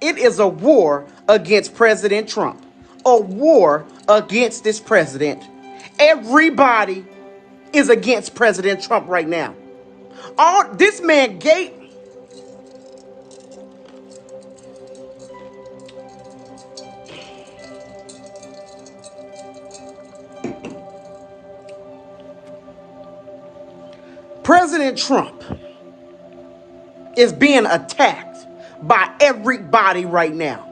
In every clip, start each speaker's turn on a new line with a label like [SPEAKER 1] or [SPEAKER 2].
[SPEAKER 1] It is a war against President Trump. A war against this president. Everybody is against President Trump right now. This man gave... President Trump is being attacked by everybody right now.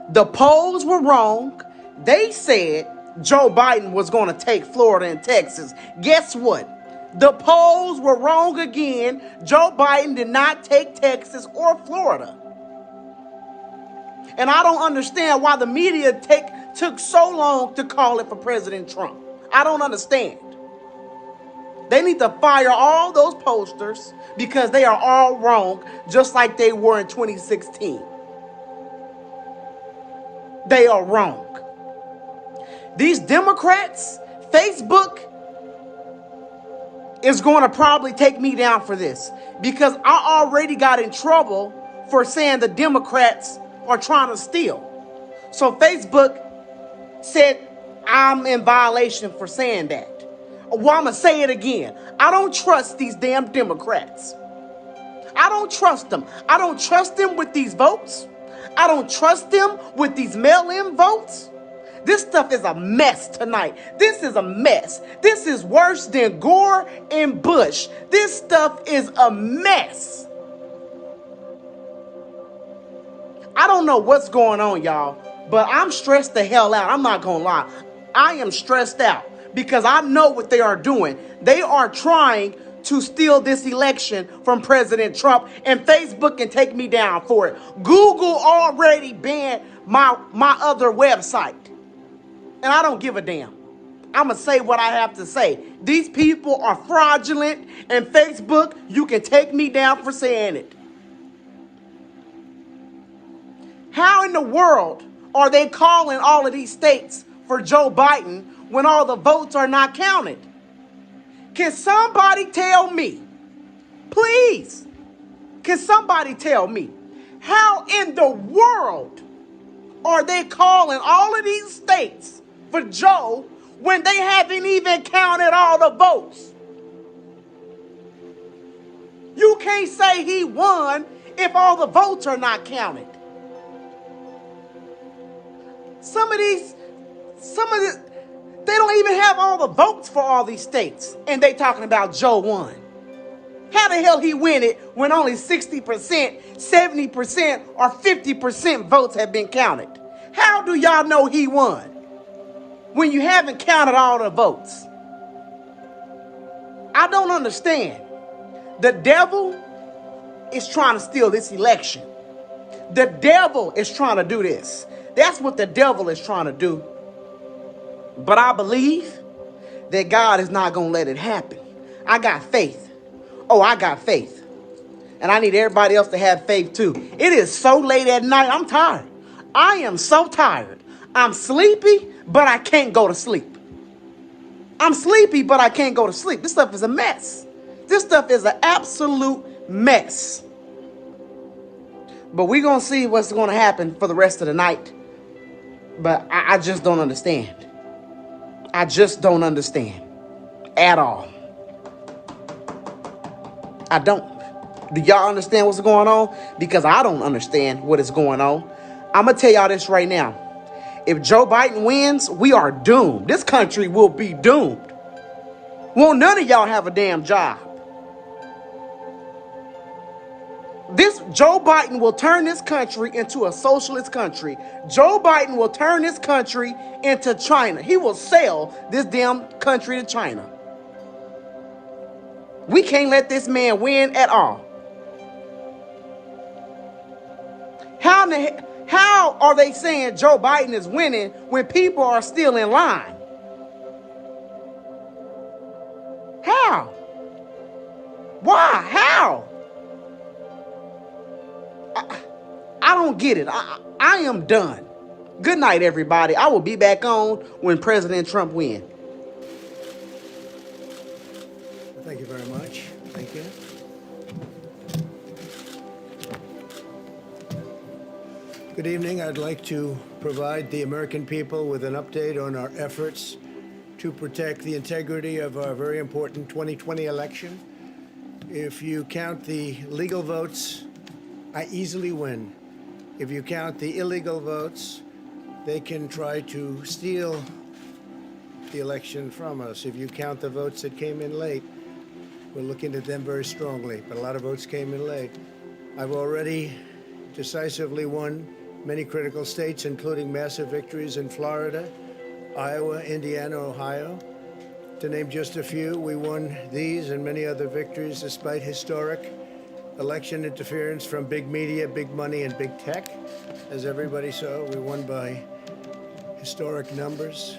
[SPEAKER 1] The polls were wrong. They said Joe Biden was going to take Florida and Texas. Guess what? The polls were wrong again. Joe Biden did not take Texas or Florida. And I don't understand why the media took so long to call it for President Trump. I don't understand. They need to fire all those posters because they are all wrong, just like they were in 2016. They are wrong. These Democrats, Facebook is going to probably take me down for this because I already got in trouble for saying the Democrats are trying to steal. So Facebook said I'm in violation for saying that. Well, I'm going to say it again. I don't trust these damn Democrats. I don't trust them. I don't trust them with these votes. I don't trust them with these mail-in votes. This stuff is a mess tonight. This is a mess. This is worse than Gore and Bush. This stuff is a mess. I don't know what's going on, y'all, but I'm stressed the hell out. I'm not going to lie. I am stressed out. Because I know what they are doing. They are trying to steal this election from President Trump, and Facebook can take me down for it. Google already banned my other website. And I don't give a damn. I'm going to say what I have to say. These people are fraudulent, and Facebook, you can take me down for saying it. How in the world are they calling all of these states for Joe Biden when all the votes are not counted? Can somebody tell me, please, can somebody tell me, how in the world are they calling all of these states for Joe when they haven't even counted all the votes? You can't say he won if all the votes are not counted. Some of these, they don't even have all the votes for all these states. And they talking about Joe won. How the hell he win it when only 60%, 70%, or 50% votes have been counted? How do y'all know he won when you haven't counted all the votes? I don't understand. The devil is trying to steal this election. The devil is trying to do this. That's what the devil is trying to do. But I believe that God is not going to let it happen. I got faith. Oh, I got faith. And I need everybody else to have faith too. It is so late at night. I'm tired. I am so tired. I'm sleepy, but I can't go to sleep. I'm sleepy, but I can't go to sleep. This stuff is a mess. This stuff is an absolute mess. But we're going to see what's going to happen for the rest of the night. But I just don't understand. I just don't understand at all. I don't. Do y'all understand what's going on? Because I don't understand what is going on. I'm going to tell y'all this right now. If Joe Biden wins, we are doomed. This country will be doomed. Won't none of y'all have a damn job. This Joe Biden will turn this country into a socialist country. Joe Biden will turn this country into China. He will sell this damn country to China. We can't let this man win at all. How are they saying Joe Biden is winning when people are still in line? How? Why? How? I don't get it. I am done. Good night, everybody. I will be back on when President Trump wins.
[SPEAKER 2] Thank you very much. Thank you. Good evening. I'd like to provide the American people with an update on our efforts to protect the integrity of our very important 2020 election. If you count the legal votes, I easily win. If you count the illegal votes, they can try to steal the election from us. If you count the votes that came in late, we're looking at them very strongly, but a lot of votes came in late. I've already decisively won many critical states, including massive victories in Florida, Iowa, Indiana, Ohio. To name just a few, we won these and many other victories despite historic election interference from big media, big money, and big tech. As everybody saw, we won by historic numbers.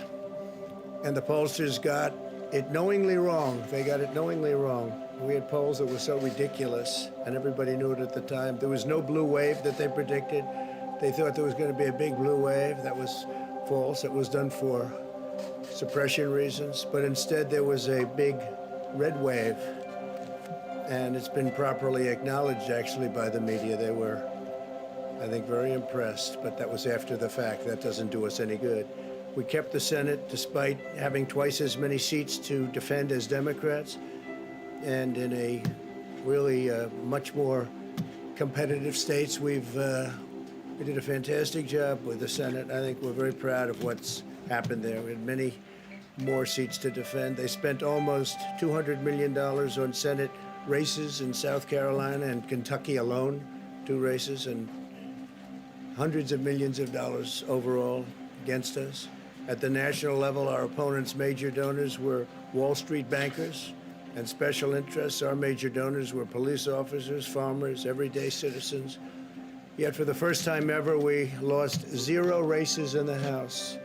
[SPEAKER 2] And the pollsters got it knowingly wrong. They got it knowingly wrong. We had polls that were so ridiculous, and everybody knew it at the time. There was no blue wave that they predicted. They thought there was going to be a big blue wave. That was false. It was done for suppression reasons. But instead, there was a big red wave. And it's been properly acknowledged, actually, by the media. They were, I think, very impressed. But that was after the fact. That doesn't do us any good. We kept the Senate despite having twice as many seats to defend as Democrats. And in a really much more competitive states, we did a fantastic job with the Senate. I think we're very proud of what's happened there. We had many more seats to defend. They spent almost $200 million on Senate races in South Carolina and Kentucky alone, 2 races, and hundreds of millions of dollars overall against us. At the national level, our opponents' major donors were Wall Street bankers and special interests. Our major donors were police officers, farmers, everyday citizens. Yet for the first time ever, we lost 0 races in the House.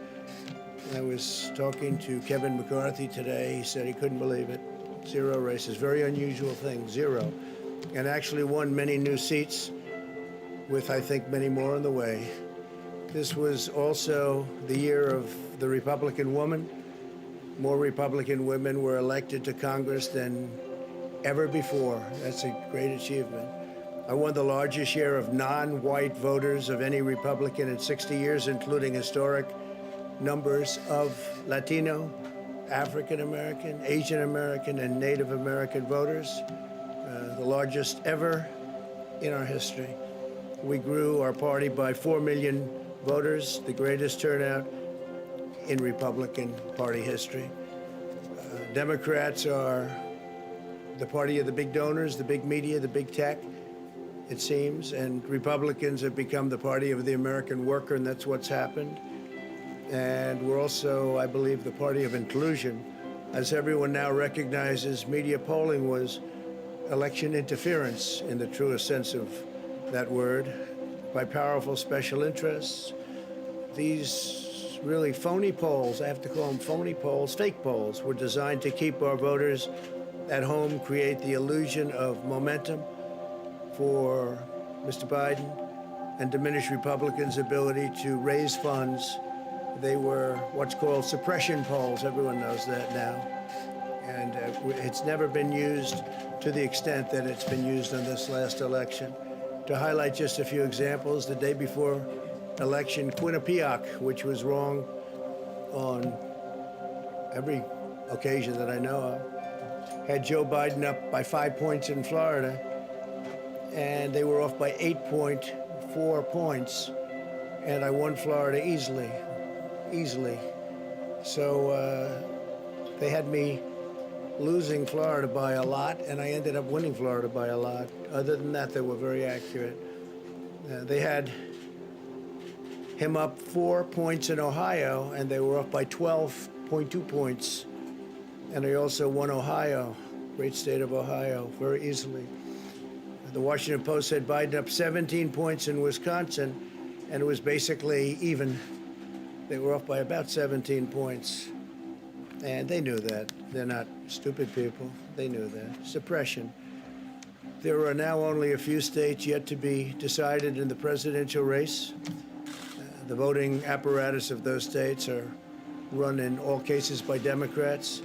[SPEAKER 2] I was talking to Kevin McCarthy today. He said he couldn't believe it. 0 races, very unusual thing, 0. And actually won many new seats with, I think, many more on the way. This was also the year of the Republican woman. More Republican women were elected to Congress than ever before. That's a great achievement. I won the largest share of non-white voters of any Republican in 60 years, including historic numbers of Latino, African American, Asian American, and Native American voters, the largest ever in our history. We grew our party by 4 million voters, the greatest turnout in Republican Party history. Democrats are the party of the big donors, the big media, the big tech, it seems, and Republicans have become the party of the American worker, and that's what's happened. And we're also, I believe, the party of inclusion. As everyone now recognizes, media polling was election interference in the truest sense of that word by powerful special interests. These really phony polls, I have to call them phony polls, fake polls, were designed to keep our voters at home, create the illusion of momentum for Mr. Biden, and diminish Republicans' ability to raise funds. They were what's called suppression polls. Everyone knows that now. And it's never been used to the extent that it's been used in this last election. To highlight just a few examples, the day before election, Quinnipiac, which was wrong on every occasion that I know of, had Joe Biden up by 5 points in Florida, and they were off by 8.4 points, and I won Florida easily. So they had me losing Florida by a lot, and I ended up winning Florida by a lot. Other than that, they were very accurate. They had him up 4 points in Ohio, and they were up by 12.2 points. And I also won Ohio, great state of Ohio, very easily. The Washington Post said Biden up 17 points in Wisconsin, and it was basically even. They were off by about 17 points. And they knew that. They're not stupid people. They knew that. Suppression. There are now only a few states yet to be decided in the presidential race. The voting apparatus of those states are run in all cases by Democrats.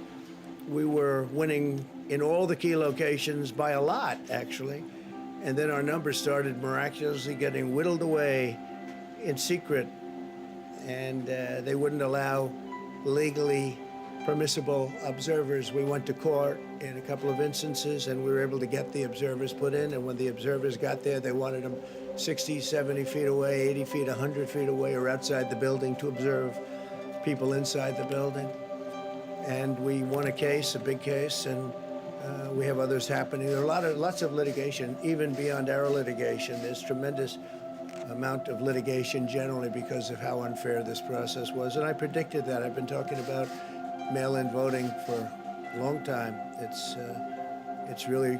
[SPEAKER 2] We were winning in all the key locations by a lot, actually. And then our numbers started miraculously getting whittled away in secret, and they wouldn't allow legally permissible observers. We went to court in a couple of instances, and we were able to get the observers put in, and when the observers got there, they wanted them 60, 70 feet away, 80 feet, 100 feet away, or outside the building to observe people inside the building. And we won a case, a big case, and we have others happening. There are lots of litigation, even beyond our litigation. There's tremendous amount of litigation generally because of how unfair this process was. And I predicted that. I've been talking about mail-in voting for a long time. It's really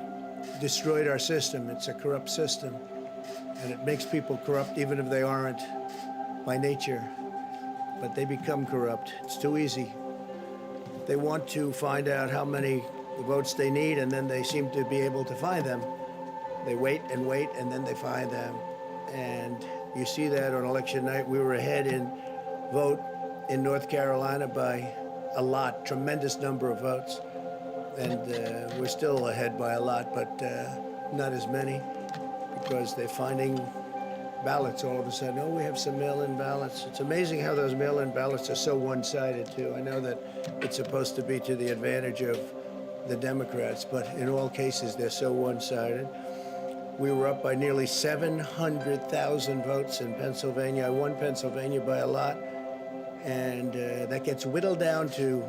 [SPEAKER 2] destroyed our system. It's a corrupt system. And it makes people corrupt even if they aren't by nature. But they become corrupt. It's too easy. They want to find out how many votes they need, and then they seem to be able to find them. They wait, and then they find them. And you see that on election night. We were ahead in vote in North Carolina by a lot, tremendous number of votes. And we're still ahead by a lot, but not as many, because they're finding ballots all of a sudden. Oh, we have some mail-in ballots. It's amazing how those mail-in ballots are so one-sided, too. I know that it's supposed to be to the advantage of the Democrats, but in all cases, they're so one-sided. We were up by nearly 700,000 votes in Pennsylvania. I won Pennsylvania by a lot, and that gets whittled down to,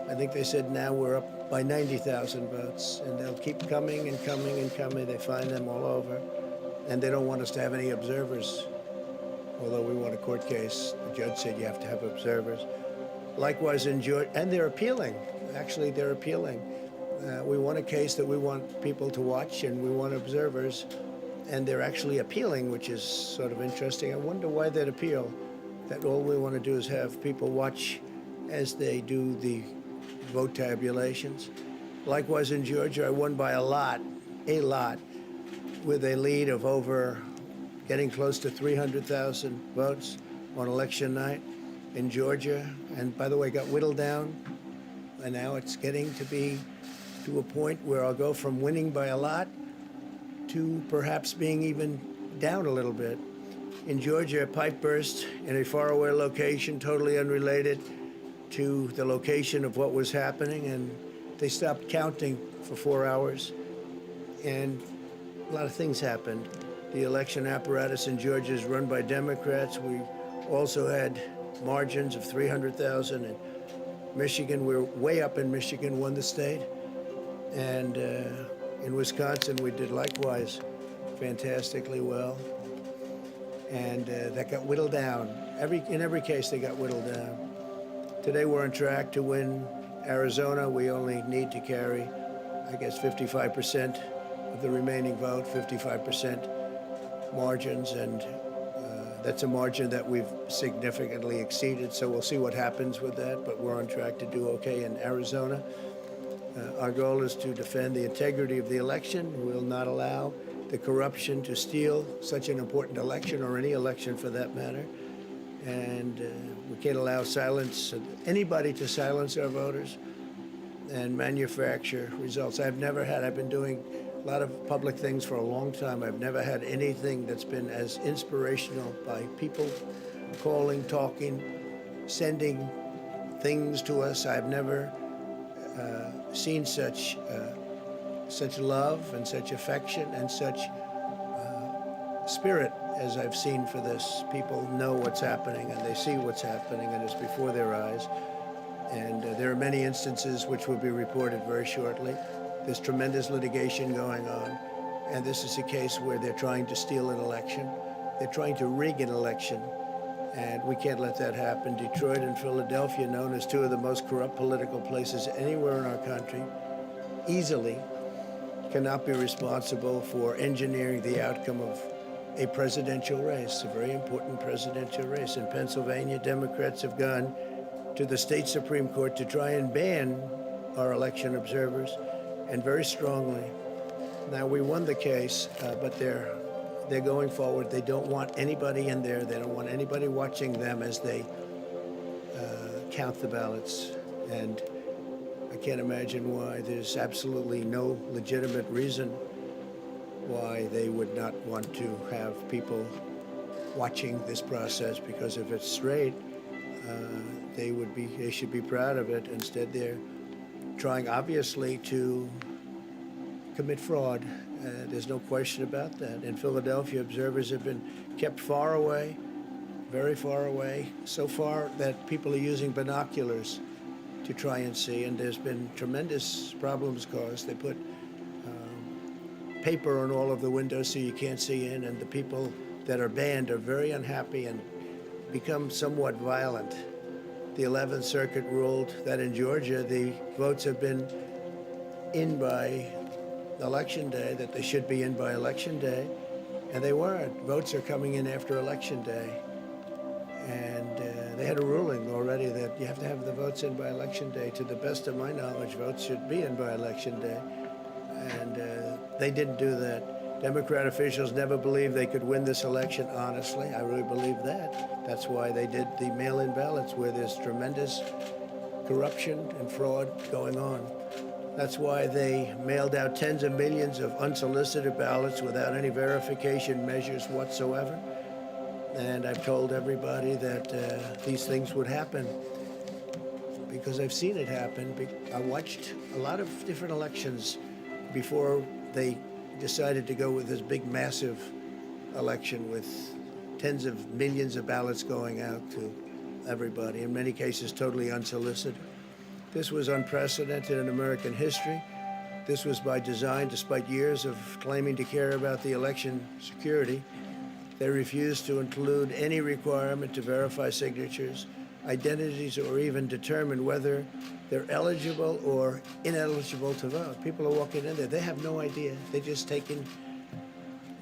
[SPEAKER 2] I think they said now we're up by 90,000 votes, and they'll keep coming and coming and coming. They find them all over, and they don't want us to have any observers, although we won a court case. The judge said you have to have observers. Likewise in Georgia, and they're appealing. Actually, they're appealing. We won a case that we want people to watch, and we want observers, and they're actually appealing, which is sort of interesting. I wonder why they'd appeal, that all we want to do is have people watch as they do the vote tabulations. Likewise in Georgia, I won by a lot, with a lead of over getting close to 300,000 votes on election night in Georgia. And by the way, got whittled down, and now it's getting to be to a point where I'll go from winning by a lot to perhaps being even down a little bit. In Georgia, a pipe burst in a faraway location, totally unrelated to the location of what was happening, and they stopped counting for 4 hours, and a lot of things happened. The election apparatus in Georgia is run by Democrats. We also had margins of 300,000 in Michigan. We're way up in Michigan, won the state. And in Wisconsin, we did likewise fantastically well. And that got whittled down. In every case, they got whittled down. Today, we're on track to win Arizona. We only need to carry, I guess, 55% of the remaining vote, 55% margins, and that's a margin that we've significantly exceeded, so we'll see what happens with that, but we're on track to do okay in Arizona. Our goal is to defend the integrity of the election. We'll not allow the corruption to steal such an important election, or any election for that matter, and we can't allow anybody to silence our voters and manufacture results. I've been doing a lot of public things for a long time. I've never had anything that's been as inspirational, by people calling, talking, sending things to us. I've never seen such love and such affection and such spirit as I've seen for this. People know what's happening, and they see what's happening, and it's before their eyes. And there are many instances which will be reported very shortly. There's tremendous litigation going on, and this is a case where they're trying to steal an election. They're trying to rig an election, and we can't let that happen. Detroit and Philadelphia, known as two of the most corrupt political places anywhere in our country, easily cannot be responsible for engineering the outcome of a presidential race, a very important presidential race. In Pennsylvania, Democrats have gone to the state Supreme Court to try and ban our election observers, and very strongly. Now, we won the case, but they're going forward. They don't want anybody in there. They don't want anybody watching them as they count the ballots. And I can't imagine why. There's absolutely no legitimate reason why they would not want to have people watching this process, because if it's straight, they should be proud of it. Instead, they're trying, obviously, to commit fraud. There's no question about that. In Philadelphia, observers have been kept far away, very far away, so far that people are using binoculars to try and see, and there's been tremendous problems caused. They put paper on all of the windows so you can't see in, and the people that are banned are very unhappy and become somewhat violent. The 11th Circuit ruled that in Georgia, the votes have been in by Election Day, that they should be in by Election Day, and they weren't. Votes are coming in after Election Day. And they had a ruling already that you have to have the votes in by Election Day. To the best of my knowledge, votes should be in by Election Day. And they didn't do that. Democrat officials never believed they could win this election honestly. I really believe that. That's why they did the mail-in ballots, where there's tremendous corruption and fraud going on. That's why they mailed out tens of millions of unsolicited ballots without any verification measures whatsoever. And I've told everybody that these things would happen because I've seen it happen. I watched a lot of different elections before they decided to go with this big, massive election with tens of millions of ballots going out to everybody, in many cases totally unsolicited. This was unprecedented in American history. This was by design. Despite years of claiming to care about the election security, they refused to include any requirement to verify signatures, identities, or even determine whether they're eligible or ineligible to vote. People are walking in there. They have no idea. They're just taking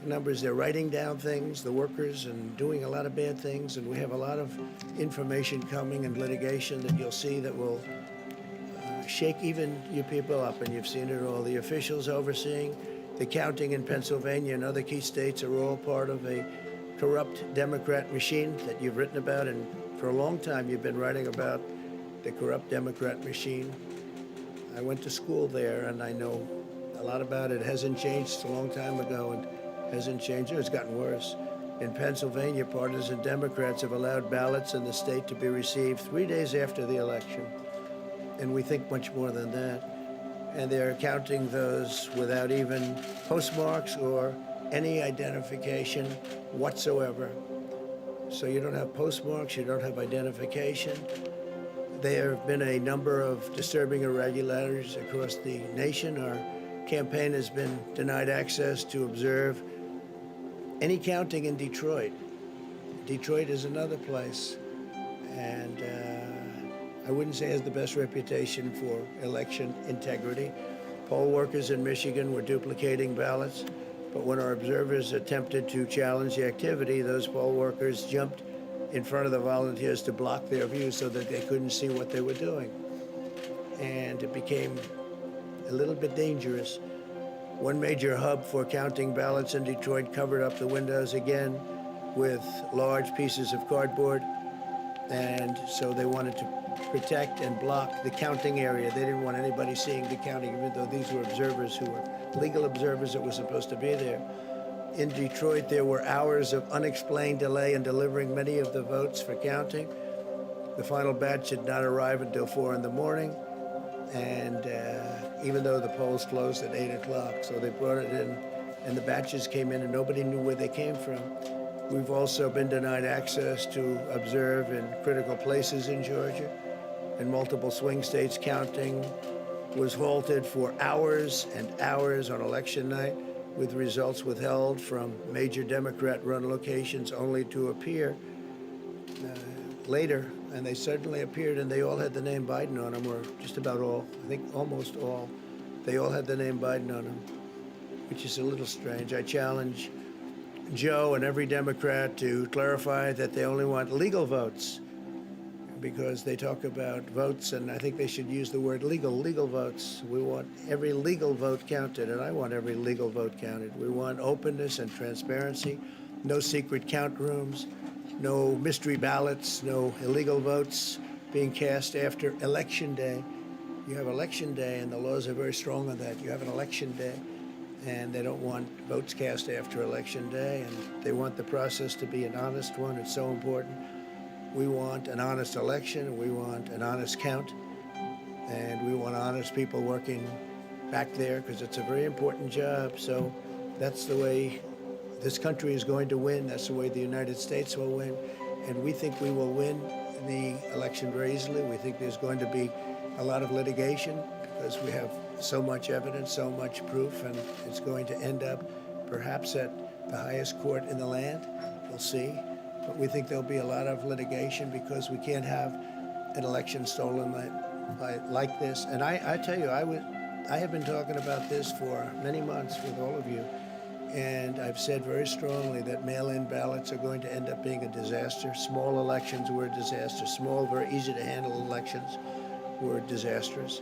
[SPEAKER 2] numbers. They're writing down things, the workers, and doing a lot of bad things. And we have a lot of information coming and litigation that you'll see that will shake even you people up, and you've seen it all. The officials overseeing the counting in Pennsylvania and other key states are all part of a corrupt Democrat machine that you've written about, and for a long time you've been writing about the corrupt Democrat machine. I went to school there, and I know a lot about it. It hasn't changed. It's a long time ago, and hasn't changed. It's gotten worse. In Pennsylvania, partisan Democrats have allowed ballots in the state to be received 3 days after the election. And we think much more than that. And they're counting those without even postmarks or any identification whatsoever. So you don't have postmarks, you don't have identification. There have been a number of disturbing irregularities across the nation. Our campaign has been denied access to observe any counting in Detroit. Detroit is another place. And I wouldn't say it has the best reputation for election integrity. Poll workers in Michigan were duplicating ballots, but when our observers attempted to challenge the activity, those poll workers jumped in front of the volunteers to block their view so that they couldn't see what they were doing. And it became a little bit dangerous. One major hub for counting ballots in Detroit covered up the windows again with large pieces of cardboard, and so they wanted to protect and block the counting area. They didn't want anybody seeing the counting, even though these were observers who were legal observers that were supposed to be there. In Detroit, there were hours of unexplained delay in delivering many of the votes for counting. The final batch did not arrive until 4 in the morning, and even though the polls closed at 8 o'clock, so they brought it in, and the batches came in, and nobody knew where they came from. We've also been denied access to observe in critical places in Georgia. In multiple swing states, counting was halted for hours and hours on election night, with results withheld from major Democrat-run locations only to appear later. And they suddenly appeared, and they all had the name Biden on them, or just about all. I think almost all. They all had the name Biden on them, which is a little strange. I challenge Joe and every Democrat to clarify that they only want legal votes, because they talk about votes, and I think they should use the word legal votes. We want every legal vote counted, and I want every legal vote counted. We want openness and transparency, no secret count rooms, no mystery ballots, no illegal votes being cast after Election Day. You have Election Day, and the laws are very strong on that. You have an Election Day, and they don't want votes cast after Election Day, and they want the process to be an honest one. It's so important. We want an honest election, and we want an honest count, and we want honest people working back there because it's a very important job. So that's the way this country is going to win. That's the way the United States will win, and we think we will win the election very easily. We think there's going to be a lot of litigation because we have so much evidence, so much proof, and it's going to end up perhaps at the highest court in the land. We'll see. But we think there'll be a lot of litigation because we can't have an election stolen like this. And I tell you, I have been talking about this for many months with all of you, and I've said very strongly that mail-in ballots are going to end up being a disaster. Small elections were a disaster. Small, very easy to handle elections were disastrous.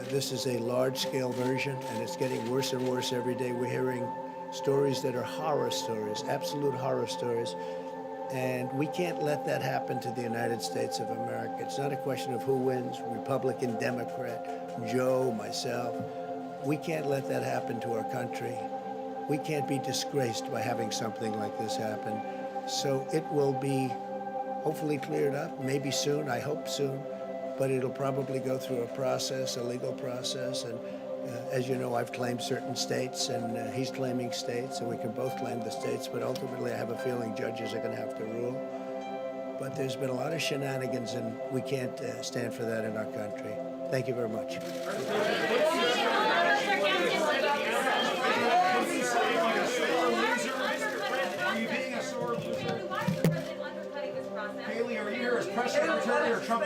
[SPEAKER 2] This is a large-scale version, and it's getting worse and worse every day. We're hearing stories that are horror stories, absolute horror stories, and we can't let that happen to the United States of America. It's not a question of who wins, Republican, Democrat, Joe, myself. We can't let that happen to our country. We can't be disgraced by having something like this happen. So it will be hopefully cleared up, maybe soon, I hope soon, but it'll probably go through a process, a legal process. And as you know, I've claimed certain states, and he's claiming states, and we can both claim the states, but ultimately I have a feeling judges are going to have to rule. But there's been a lot of shenanigans, and we can't stand for that in our country. Thank you very much.
[SPEAKER 3] Haley, are you here as press secretary or Trump?